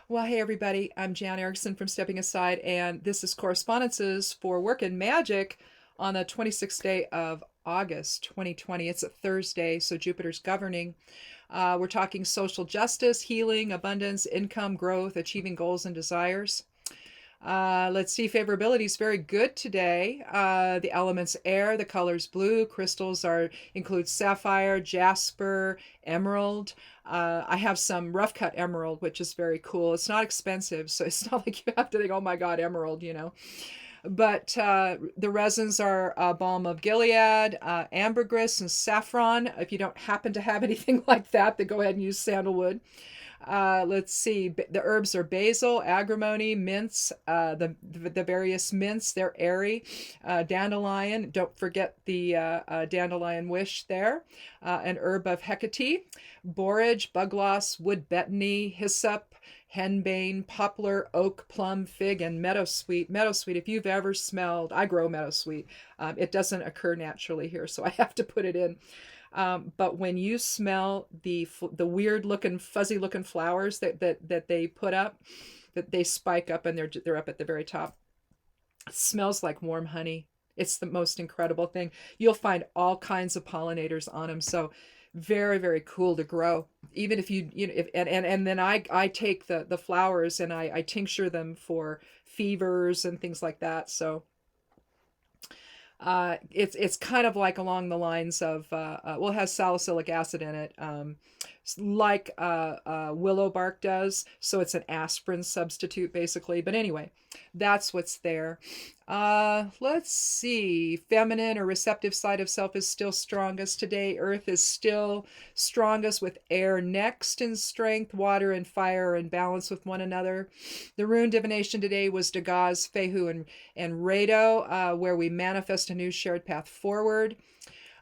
Well, hey everybody, I'm Jan Erickson from Stepping Aside, and this is Correspondences for Work and Magic on the 26th day of August 2020. It's a Thursday, so Jupiter's governing. We're talking social justice, healing, abundance, income, growth, achieving goals and desires. Let's see, favorability is very good today. The elements air, the colors blue, crystals are include sapphire, jasper, emerald. I have some rough cut emerald, which is very cool. It's not expensive, so it's not like you have to think, oh my God, emerald, you know. But the resins are balm of Gilead, ambergris, and saffron. If you don't happen to have anything like that, then go ahead and use sandalwood. Let's see. The herbs are basil, agrimony, mints. The various mints. They're airy. Dandelion. Don't forget the dandelion wish there. An herb of Hecate. Borage, bugloss, wood betony, hyssop, henbane, poplar, oak, plum, fig, and meadowsweet. Meadowsweet, if you've ever smelled, I grow meadowsweet. It doesn't occur naturally here, so I have to put it in. But when you smell the weird looking, fuzzy looking flowers that they put up, that they spike up and they're up at the very top, it smells like warm honey. It's the most incredible thing. You'll find all kinds of pollinators on them. So very, very cool to grow. Even if you know, if, and then I take the flowers and I tincture them for fevers and things like that. So it's kind of like along the lines of well, it has salicylic acid in it, like willow bark does. So it's an aspirin substitute basically. But anyway, that's what's there. Let's see. Feminine or receptive side of self is still strongest today. Earth is still strongest with air next in strength. Water and fire are in balance with one another. The rune divination today was Dagaz, Fehu, and Rado, where we manifest a new shared path forward.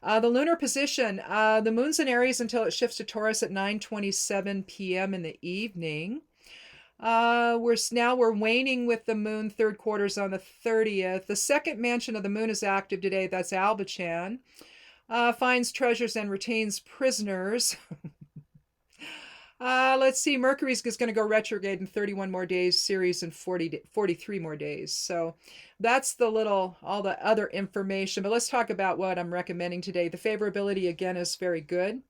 The lunar position, the moon's in Aries until it shifts to Taurus at 9:27 p.m. in the evening. We're waning with the moon. Third quarter's on the 30th. The second mansion of the moon is active today. That's Albachan. Finds treasures and retains prisoners. Let's see. Mercury's going to go retrograde in 31 more days, Ceres in 43 more days. So that's all the other information. But let's talk about what I'm recommending today. The favorability, again, is very good.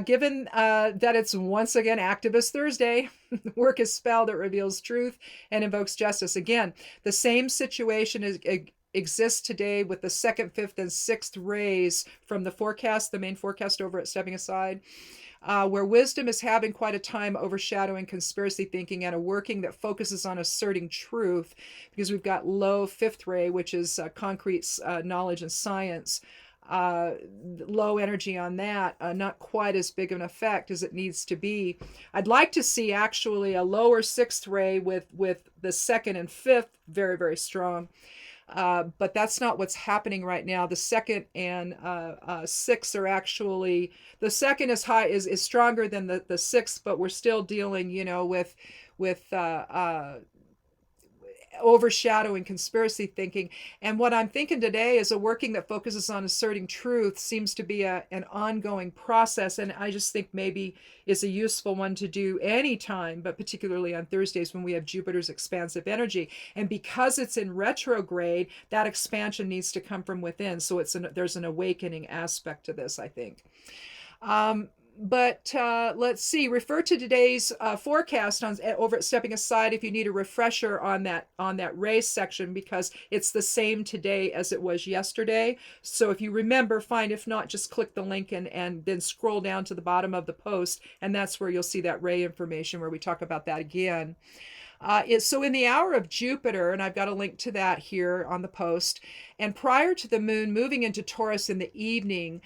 Given that it's once again Activist Thursday, work is spell that reveals truth and invokes justice. Again, the same situation exists today with the second, fifth, and sixth rays from the forecast, the main forecast over at Stepping Aside. Where wisdom is having quite a time overshadowing conspiracy thinking and a working that focuses on asserting truth, because we've got low fifth ray, which is concrete knowledge and science. Low energy on that, not quite as big of an effect as it needs to be. I'd like to see actually a lower sixth ray with the second and fifth very, very strong. But that's not what's happening right now. The second and sixth are actually, the second is stronger than the sixth, but we're still dealing, with overshadowing conspiracy thinking. And what I'm thinking today is a working that focuses on asserting truth seems to be an ongoing process, and I just think maybe is a useful one to do anytime, but particularly on Thursdays when we have Jupiter's expansive energy. And because it's in retrograde, that expansion needs to come from within. So there's an awakening aspect to this, I think. But let's see. Refer to today's forecast over at Stepping Aside if you need a refresher on that race section, because it's the same today as it was yesterday. So if you remember, fine. If not, just click the link and then scroll down to the bottom of the post, and that's where you'll see that ray information where we talk about that again. So in the hour of Jupiter, and I've got a link to that here on the post, and prior to the moon moving into Taurus in the evening,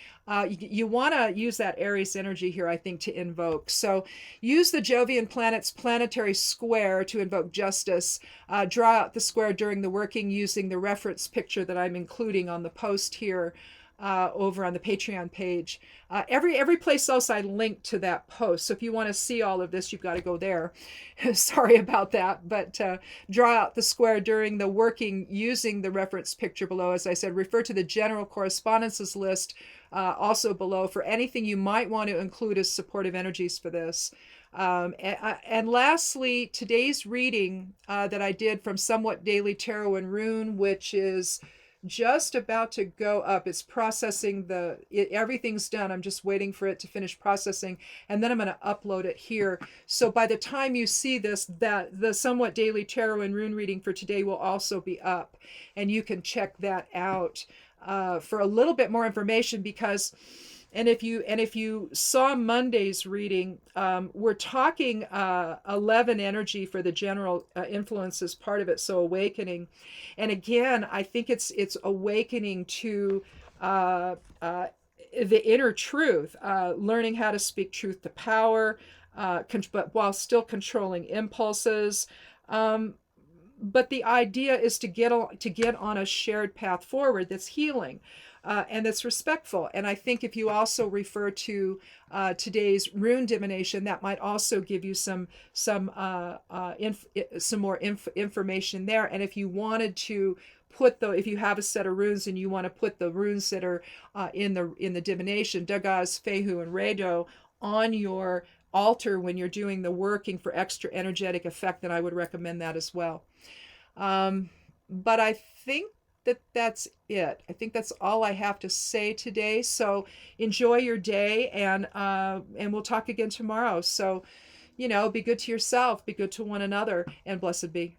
you want to use that Aries energy here, I think, to invoke. So use the Jovian planet's planetary square to invoke justice. Draw out the square during the working using the reference picture that I'm including on the post here. Over on the Patreon page. Every place else I linked to that post. So if you want to see all of this, you've got to go there. Sorry about that. But draw out the square during the working using the reference picture below. As I said, refer to the general correspondences list also below for anything you might want to include as supportive energies for this. And lastly, today's reading that I did from Somewhat Daily Tarot and Rune, which is just about to go up. It's processing everything's done. I'm just waiting for it to finish processing, and then I'm going to upload it here. So by the time you see this, that the Somewhat Daily Tarot and Rune reading for today will also be up, and you can check that out for a little bit more information. Because and if you saw Monday's reading, we're talking 11 energy for the general influences part of it, so awakening. And again, I think it's awakening to the inner truth, learning how to speak truth to power, but while still controlling impulses. But the idea is to get on a shared path forward that's healing. And that's respectful. And I think if you also refer to today's rune divination, that might also give you some more information there. And if you wanted to if you have a set of runes and you want to put the runes that are in the divination, Dagaz, Fehu, and Redo, on your altar when you're doing the working for extra energetic effect, then I would recommend that as well. But I think that's it. I think that's all I have to say today. So enjoy your day, and we'll talk again tomorrow. So, be good to yourself, be good to one another, and blessed be.